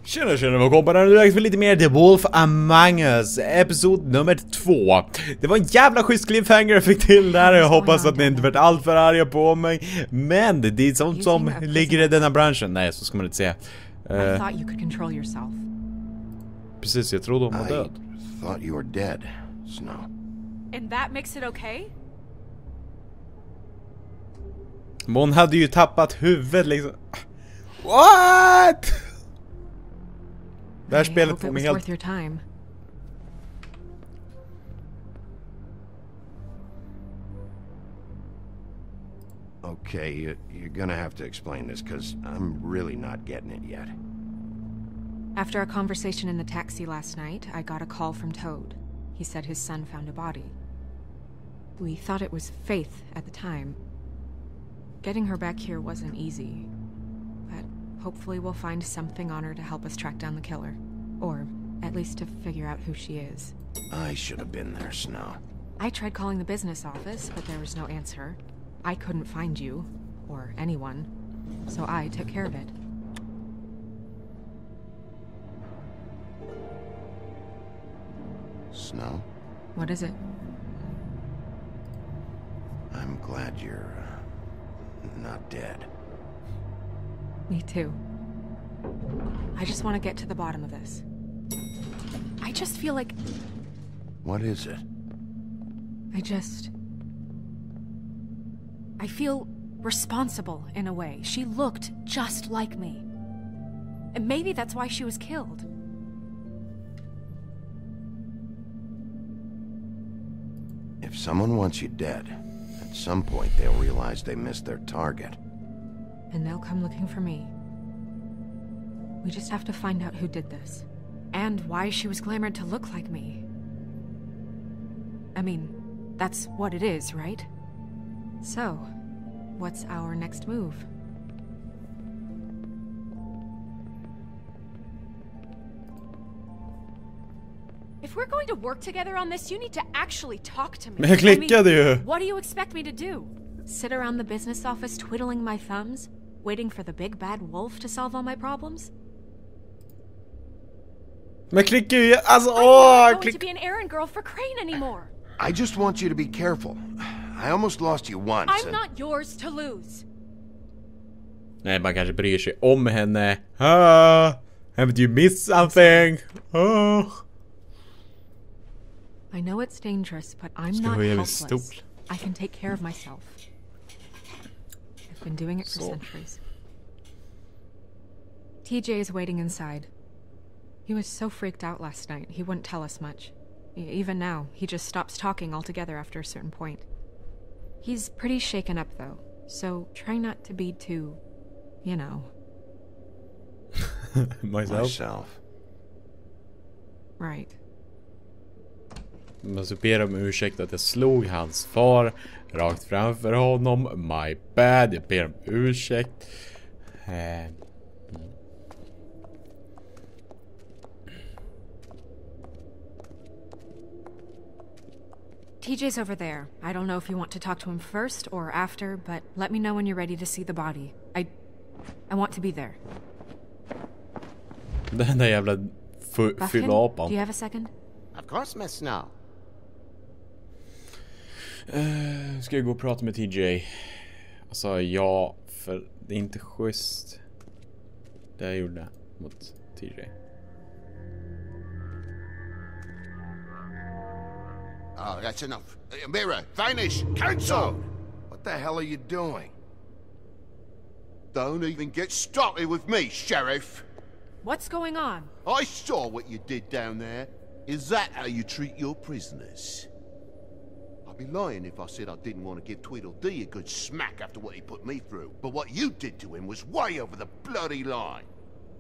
Tjena vad kompisar, nu är det för lite mer The Wolf Among Us Episod nummer 2. Det var en jävla schysst cliffhanger jag fick till där. Jag hoppas att ni inte varit allt för arga på mig. Men det är sånt som ligger i denna branschen. Nej, så ska man inte säga. Precis, jag trodde hon var död. I thought you were dead, Snow. And that makes it okay? Men hon hade ju tappat huvudet liksom. What? Det här spelet får mig helt... Okay, you're gonna have to explain this, because I'm really not getting it yet. After our conversation in the taxi last night, I got a call from Toad. He said his son found a body. We thought it was Faith at the time. Getting her back here wasn't easy. But hopefully we'll find something on her to help us track down the killer. Or at least to figure out who she is. I should have been there, Snow. I tried calling the business office, but there was no answer. I couldn't find you, or anyone, so I took care of it. Snow? What is it? I'm glad you're not dead. Me too. I just want to get to the bottom of this. I just feel like... What is it? I feel responsible in a way. She looked just like me. And maybe that's why she was killed. If someone wants you dead, at some point they'll realize they missed their target. And they'll come looking for me. We just have to find out who did this. And why she was glamored to look like me. I mean, that's what it is, right? So, what's our next move? If we're going to work together on this, you need to actually talk to me. Men jag klickade ju. What do you expect me to do? Sit around the business office twiddling my thumbs? Waiting for the big bad wolf to solve all my problems? Men klickar ju, alltså I'm not going klick. to be an errand girl for Crane anymore. I just want you to be careful. I almost lost you once. I'm not yours to lose. Nej, man kanske bryr sig om henne. Haven't you missed something? I know it's dangerous, but I'm not helpless. I can take care of myself. I've been doing it for centuries. TJ is waiting inside. He was so freaked out last night, he wouldn't tell us much. Even now, he just stops talking altogether after a certain point. He's pretty shaken up, though, so try not to be too, you know. Myself. Right. Men så ber om ursäkt att jag slog hans far rakt framför honom. My bad, jag ber om ursäkt. TJ's over there. I don't know if you want to talk to him first or after, but let me know when you're ready to see the body. I want to be there. Den där jävla fyllapan. Do you have a second? Of course, Miss Snow. Ska jag gå och prata med TJ? Alltså ja, för det är inte schysst det jag gjorde mot TJ. Oh, that's enough. Mira, vanish! Cancel! What the hell are you doing? Don't even get started with me, Sheriff. What's going on? I saw what you did down there. Is that how you treat your prisoners? I'd be lying if I said I didn't want to give Tweedledee a good smack after what he put me through. But what you did to him was way over the bloody line.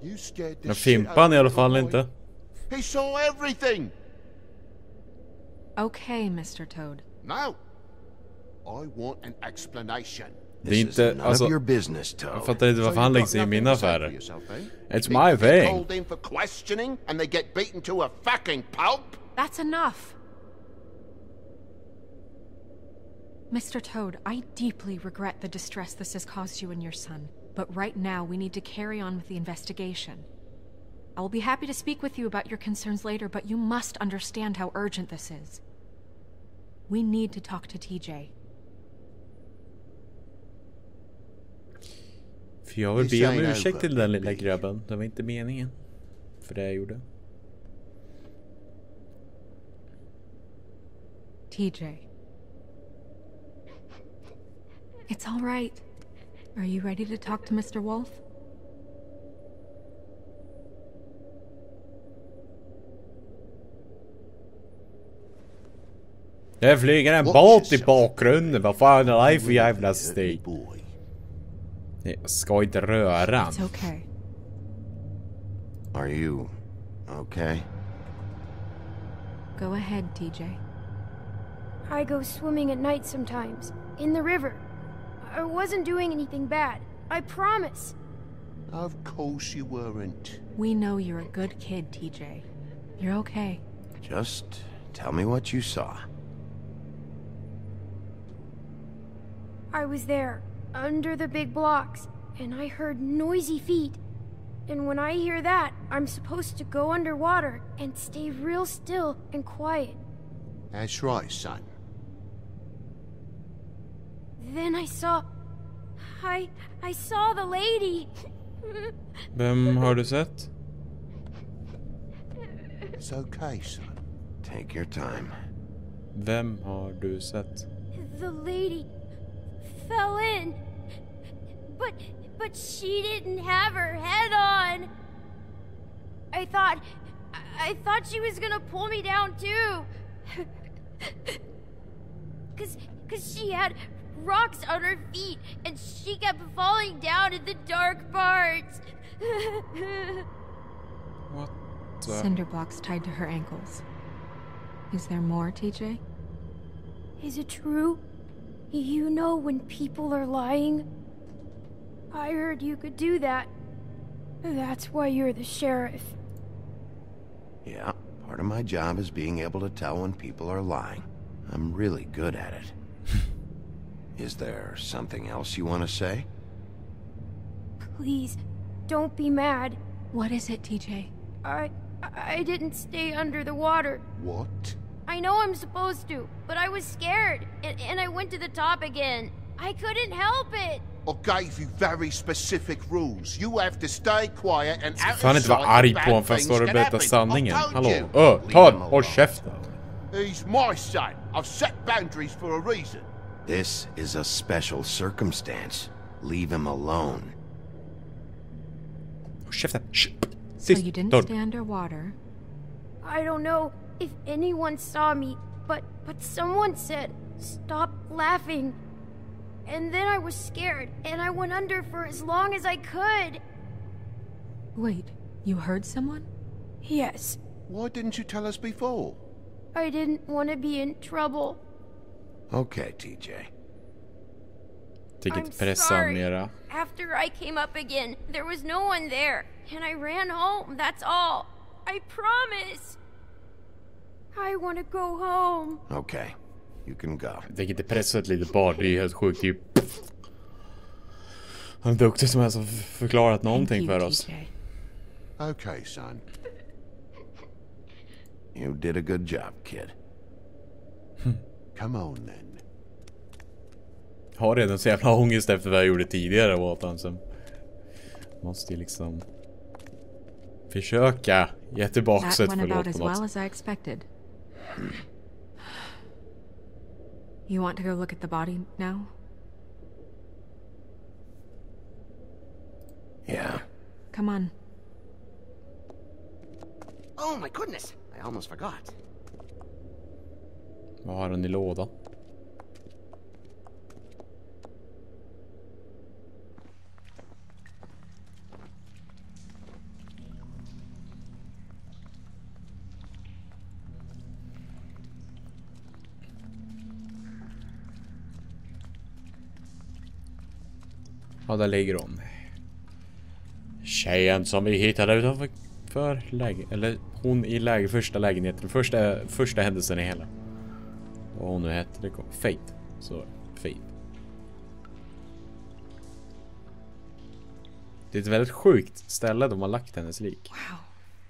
You scared the Men shit out Fimpan of i alla the fall boy. inte. He saw everything. Okay, Mr. Toad. No. I want an explanation. Det är inte, None alltså, of your business, jag Toad. fattar inte varför han lägger sig i mina affärer. It's my They're thing. called in for questioning and they get beaten to a fucking pulp. That's enough. Mr. Toad, I deeply regret the distress this has caused you and your son. But right now, we need to carry on with the investigation. I will be happy to speak with you about your concerns later, but you must understand how urgent this is. We need to talk to TJ. För jag vill be om ursäkt till den lilla grabben. Det var inte meningen. För det jag gjorde. TJ. It's all right. Are you ready to talk to Mr. Wolf? Det flyger en båt i bakgrunden. Vad fan är det för jävla stig? Jag ska inte röra. It's okay. Are you okay? Go ahead, TJ. I go swimming at night sometimes, in the river. I wasn't doing anything bad, I promise. Of course you weren't. We know you're a good kid, TJ. You're okay. Just tell me what you saw. I was there, under the big blocks, and I heard noisy feet. And when I hear that, I'm supposed to go underwater and stay real still and quiet. That's right, son. Then I saw the lady. Vem har du sett? It's okay, son. Take your time. Vem har du sett? The lady fell in. But she didn't have her head on. I thought she was gonna pull me down too. Cause she had rocks on her feet and she kept falling down in the dark parts. What the... Cinder blocks tied to her ankles. Is there more, TJ? Is it true? You know when people are lying? I heard you could do that. That's why you're the sheriff. Yeah, part of my job is being able to tell when people are lying. I'm really good at it. Is there something else you want to say? Please, don't be mad. What is it, TJ? I didn't stay under the water. What? I know I'm supposed to, but I was scared, and I went to the top again. I couldn't help it. I gave you very specific rules. You have to stay quiet and out Fan of inte vara sight arg if på honom bad för att things stå och can berätta happen. sanningen. I told Hallå, you. ta, håll käften. He's my son. I've set boundaries for a reason. This is a special circumstance. Leave him alone. Håll käften. So you didn't stay underwater? I don't know if anyone saw me, but someone said, "Stop laughing." And then I was scared, and I went under for as long as I could. Wait, you heard someone? Yes. Why didn't you tell us before? I didn't want to be in trouble. Okay, TJ. I'm sorry. After I came up again, there was no one there, and I ran home, that's all. I promise. I want to go home. Okay, you can go. Jag tänker inte pressa ett litet barn, det är helt sjukt. Det är ju... Han är duktig som har förklarat någonting för oss. Okay, son. You did a good job, kid. Come on then. Har redan så jävla ångest efter vad jag gjorde tidigare åt han, så måste ju liksom försöka ge tillbaka ett förlåt på något. You want to go look at the body now? Yeah. Come on. Oh my goodness, I almost forgot. Vad har han i lådan? Ja, där ligger hon. Tjejen som vi hittade utanför eller hon i första lägenheten, första händelsen i hela. Vad hon nu hette, det kom Fate. Så Fate. Det är ett väldigt sjukt ställe de har lagt hennes lik. Wow,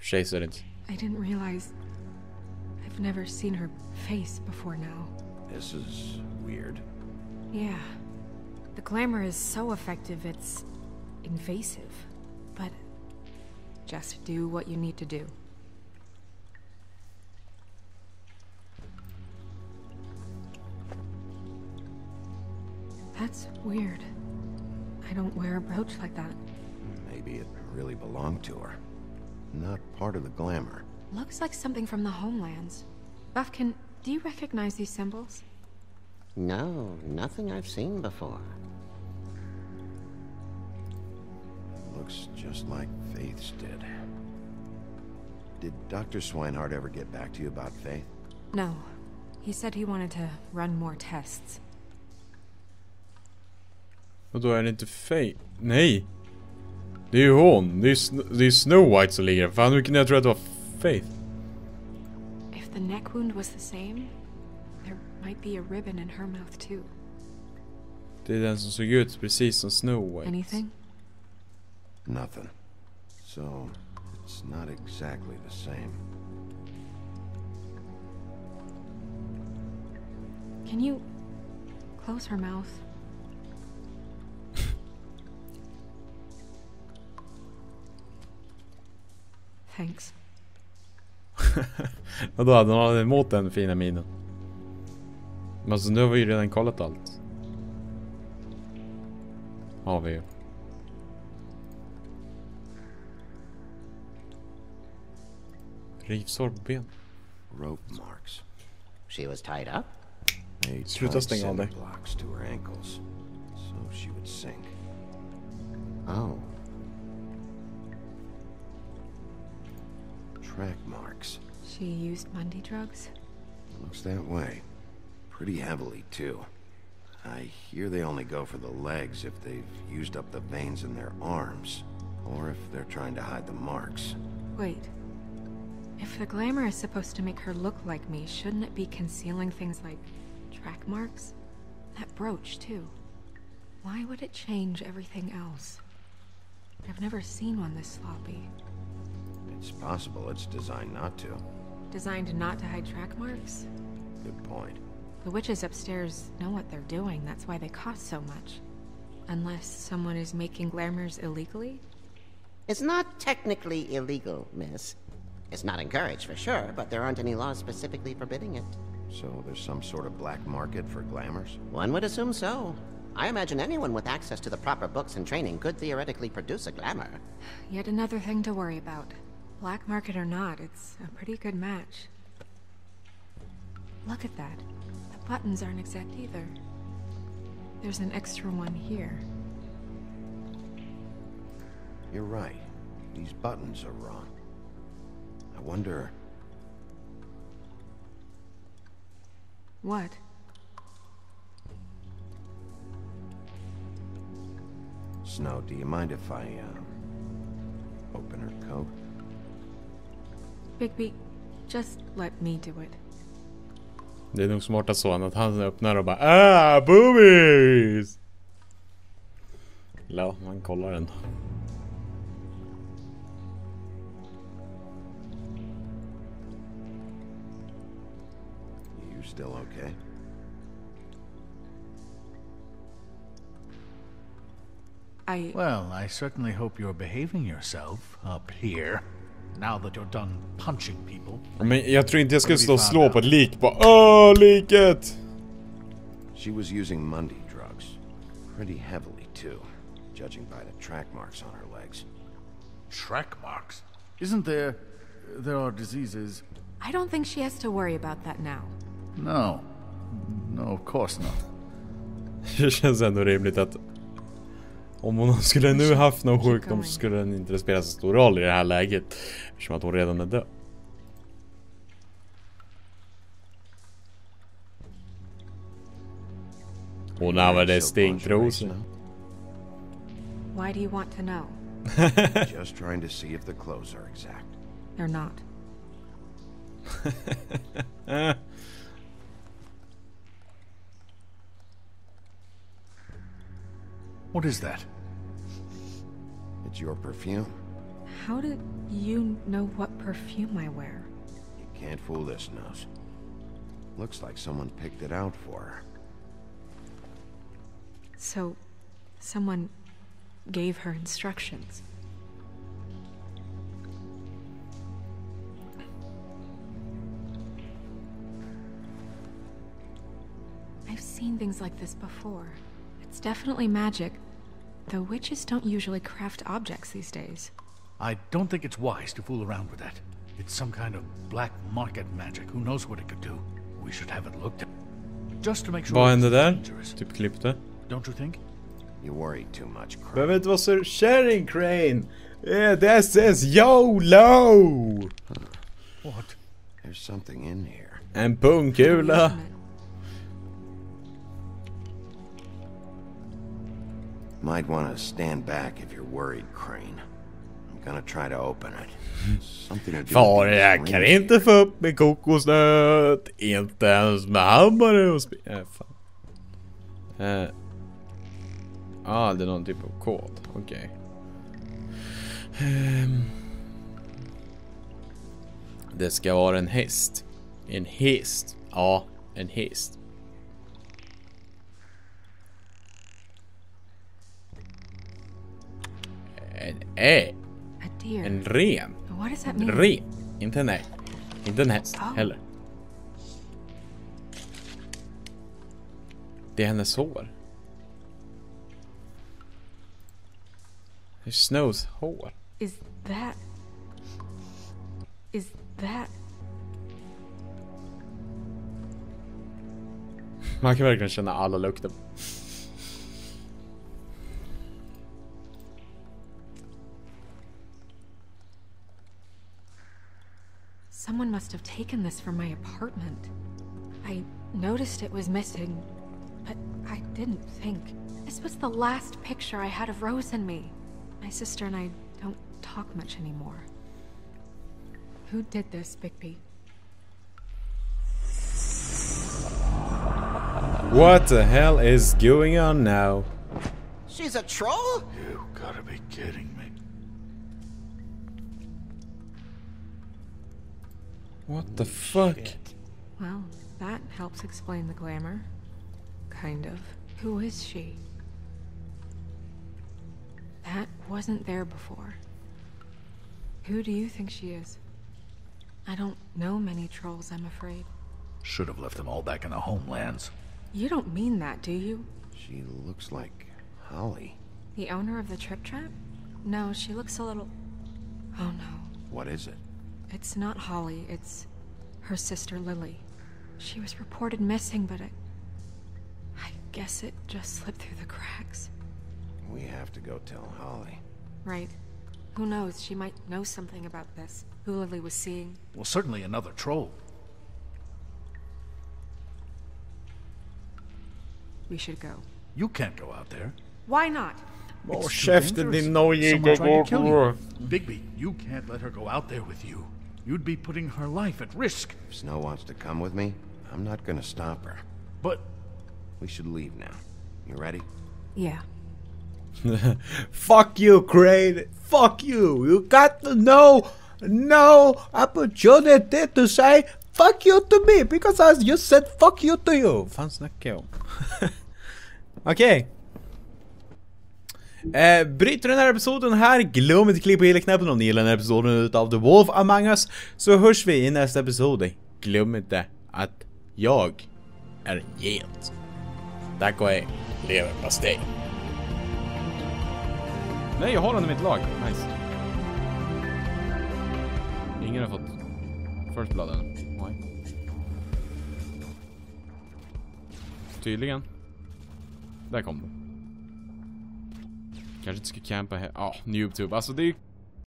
Tjej så är det inte. I didn't realize I've never seen her face before now. This is weird. Yeah. The glamour is so effective it's invasive. But just do what you need to do. That's weird. I don't wear a brooch like that. Maybe it really belonged to her. Not part of the glamour. Looks like something from the homelands. Buffkin, do you recognize these symbols? No, nothing I've seen before. Looks just like Faith's did. Did Dr. Swinehart ever get back to you about Faith? No. He said he wanted to run more tests. Och då är det inte Faith. Nej! Det är ju hon. Det är Snow White som ligger. Fan, hur kunde jag tro att det var Faith? If the neck wound was the same, there might be a ribbon in her mouth too. Det är den som såg ut precis som Snow White. Anything? Nothing. So, it's not exactly the same. Can you close her mouth? Thanks. Och då hade hon emot den fina minen. Men alltså, nu har vi ju redan kollat allt. Har vi ju. Rivsår på ben. Rope marks. She was tied up? They Sluta tied stänga av dig. cinder blocks to her ankles, so she would sink. Oh. Track marks. She used Mundy drugs? Looks that way. Pretty heavily, too. I hear they only go for the legs if they've used up the veins in their arms, or if they're trying to hide the marks. Wait. If the glamour is supposed to make her look like me, shouldn't it be concealing things like track marks? That brooch, too. Why would it change everything else? I've never seen one this sloppy. It's possible it's designed not to. Designed not to hide track marks? Good point. The witches upstairs know what they're doing, that's why they cost so much. Unless someone is making glamours illegally? It's not technically illegal, miss. It's not encouraged for sure, but there aren't any laws specifically forbidding it. So there's some sort of black market for glamours? One would assume so. I imagine anyone with access to the proper books and training could theoretically produce a glamour. Yet another thing to worry about. Black market or not, it's a pretty good match. Look at that. The buttons aren't exact either. There's an extra one here. You're right. These buttons are wrong. I wonder... What? Snow, do you mind if I, open her coat? Bigby, just let me do it. Det är nog smartast så att han öppnar och bara boobies! Ja, man kollar den. You still okay? Well, I certainly hope you're behaving yourself up here. Now that you're done punching people. Men jag tror inte jag skulle stå och slå på ett lik. Bara, liket! She was using Mundy drugs. Pretty heavily, too. Judging by the track marks on her legs. Track marks? Isn't there... There are diseases... I don't think she has to worry about that now. No. No, of course not. Det känns ändå rimligt att om hon skulle nu haft någon sjukdom så skulle den inte spela så stor roll i det här läget. Eftersom att hon redan är död. Hon använder stinktrosor. Why do you want to know? Just trying to see if the clothes are exact. They're not. What is that? It's your perfume. How did you know what perfume I wear? You can't fool this nose. Looks like someone picked it out for her. So, someone gave her instructions. I've seen things like this before. It's definitely magic, though witches don't usually craft objects these days. I don't think it's wise to fool around with that. It's some kind of black market magic. Who knows what it could do? We should have it looked at. Just to make sure. Vad hände där? Dangerous. Typ klippte. Don't you think? You worry too much, Crane. Behöver inte vara så sharing, Crane. Yeah, this is YOLO! What? There's something in here. En pungkula. Might want to stand back if you're worried, Crane. I'm gonna try to open it. Something to do Far with jag kan inte få upp med kokosnöt. Inte ens med hammare och fan. Det är någon typ av kod. Okej. Det ska vara en häst. En häst. Ja, en häst. A deer. En ren. What does that mean? Ren. Inte en ägg. Inte en häst heller. Det är hennes hår. Det är Snows hår. Is that... Man kan verkligen känna alla lukter. Someone must have taken this from my apartment. I noticed it was missing, but I didn't think. This was the last picture I had of Rose and me. My sister and I don't talk much anymore. Who did this, Bigby? What the hell is going on now? She's a troll? You gotta be kidding me. What the fuck? Well, that helps explain the glamour. Kind of. Who is she? That wasn't there before. Who do you think she is? I don't know many trolls, I'm afraid. Should have left them all back in the homelands. You don't mean that, do you? She looks like Holly. The owner of the trip trap? No, she looks a little... Oh no. What is it? It's not Holly, it's her sister Lily. She was reported missing, but I guess it just slipped through the cracks. We have to go tell Holly. Right. Who knows, she might know something about this. Who Lily was seeing. Well, certainly another troll. We should go. You can't go out there. Why not? Åh, It's too käften dangerous. din nojiga Someone tried to kill you. gård. Bigby, you can't let her go out there with you. You'd be putting her life at risk. If Snow wants to come with me, I'm not gonna stop her. But We should leave now. You ready? Yeah. Fuck you, Crane. Fuck you. You got no opportunity to say fuck you to me because I just said fuck you to you. Fan snackar jag om? Okej. Bryter den här episoden här. Glöm inte att klicka på gilla-knappen om ni gillar den här episoden utav The Wolf Among Us. Så hörs vi i nästa episod. Glöm inte att jag är en get. Tack och hej. Leverpastej. Nej, jag har den i mitt lag. Nice. Ingen har fått first blood än. Nej. Tydligen. Där kom det. Kanske inte ska campa här. Ja, YouTube. Alltså det är